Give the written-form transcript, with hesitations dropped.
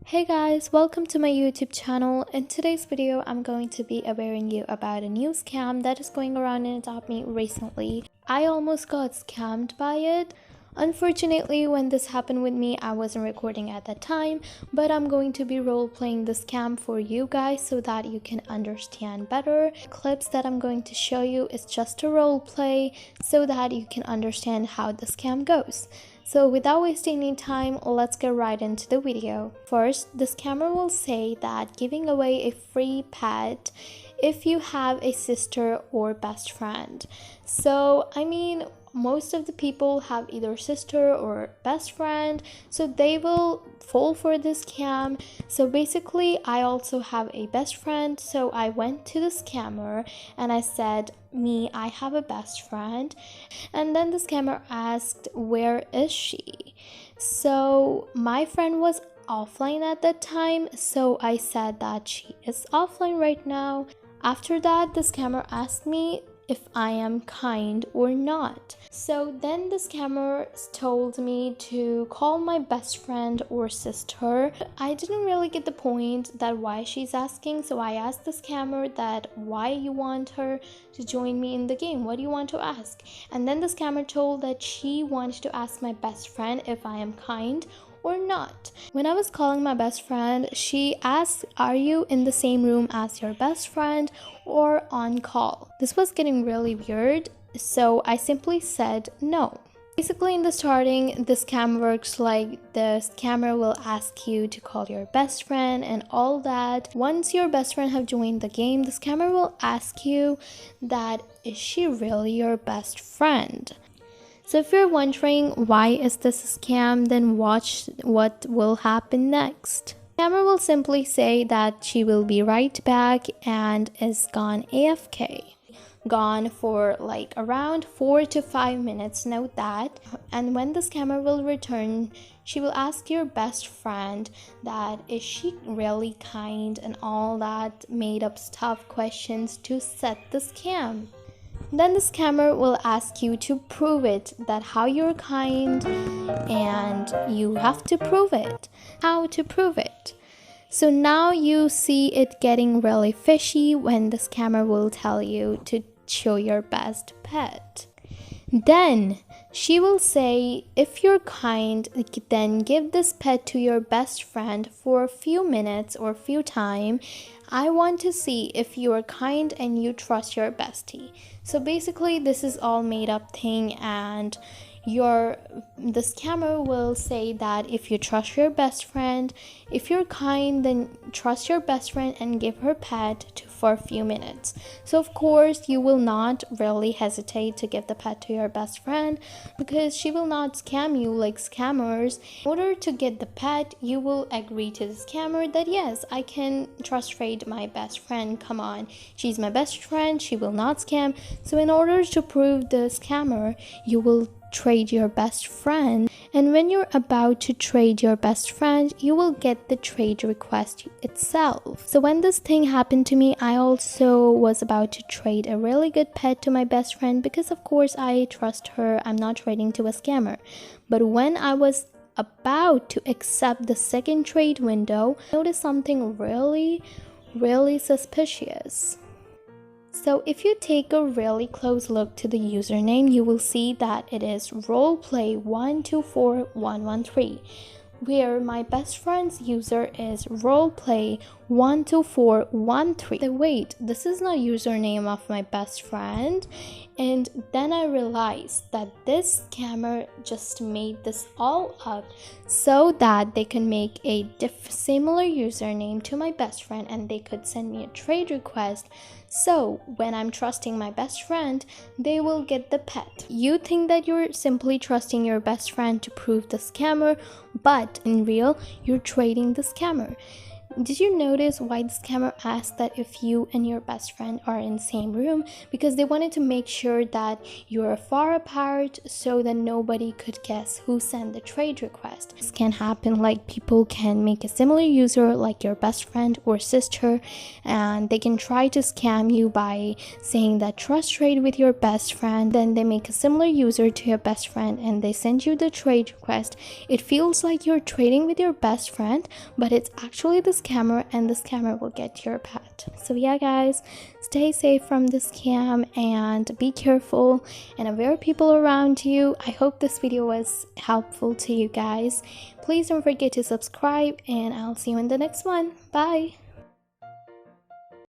Hey guys, welcome to my YouTube channel. In today's video, I'm going to be awareing you about a new scam that is going around and adopt me recently. I almost got scammed by it. Unfortunately, when this happened with me, I wasn't recording at that time, but I'm going to be role-playing the scam for you guys so that you can understand better. Clips that I'm going to show you is just a role play so that you can understand how the scam goes. So without wasting any time, let's get right into the video. First, the scammer will say that giving away a free pet if you have a sister or best friend. So, most of the people have either sister or best friend, so they will fall for this scam. So basically, I also have a best friend, so I went to the scammer and I said, I have a best friend. And then the scammer asked, where is she? So my friend was offline at that time, so I said that she is offline right now. After that, the scammer asked me if I am kind or not. So then the scammer told me to call my best friend or sister. I didn't really get the point that why she's asking, so I asked the scammer that why you want her to join me in the game, what do you want to ask? And then the scammer told that she wanted to ask my best friend if I am kind or not. When I was calling my best friend, she asked, are you in the same room as your best friend or on call? This was getting really weird, so I simply said no. Basically, in the starting, the scam works like the scammer will ask you to call your best friend and all that. Once your best friend have joined the game, the scammer will ask you that is she really your best friend? So if you're wondering why is this a scam, then watch what will happen next. The scammer will simply say that she will be right back and is gone AFK. Gone for like around 4 to 5 minutes, note that. And when the scammer will return, she will ask your best friend that is she really kind and all that made up stuff questions to set the scam. Then the scammer will ask you to prove it, that how you're kind, and you have to prove it. How to prove it? So now you see it getting really fishy when the scammer will tell you to show your best pet. Then she will say, if you're kind, then give this pet to your best friend for a few minutes or few time. I want to see if you are kind and you trust your bestie. So basically, this is all made up thing, and the scammer will say that if you trust your best friend, if you're kind, then trust your best friend and give her pet for a few minutes. So of course you will not really hesitate to give the pet to your best friend because she will not scam you like scammers. In order to get the pet, you will agree to the scammer that yes, I can trust my best friend, come on, she's my best friend, she will not scam. So in order to prove the scammer, you will trade your best friend, and when you're about to trade your best friend, you will get the trade request itself. So when this thing happened to me, I also was about to trade a really good pet to my best friend because of course I trust her, I'm not trading to a scammer. But when I was about to accept the second trade window, I noticed something really suspicious. So if you take a really close look to the username, you will see that it is roleplay124113, where my best friend's user is roleplay12413. Wait, this is not username of my best friend. And then I realized that this scammer just made this all up so that they can make a similar username to my best friend and they could send me a trade request. So when I'm trusting my best friend, they will get the pet. You think that you're simply trusting your best friend to prove the scammer, but in real, you're trading the scammer. Did you notice why the scammer asked that if you and your best friend are in the same room? Because they wanted to make sure that you're far apart so that nobody could guess who sent the trade request. This can happen, like people can make a similar user like your best friend or sister, and they can try to scam you by saying that trust trade with your best friend. Then they make a similar user to your best friend and they send you the trade request. It feels like you're trading with your best friend, but it's actually the scammer, and the scammer will get your pet. So yeah guys, stay safe from the scam and be careful and aware people around you. I hope this video was helpful to you guys. Please don't forget to subscribe, and I'll see you in the next one. Bye.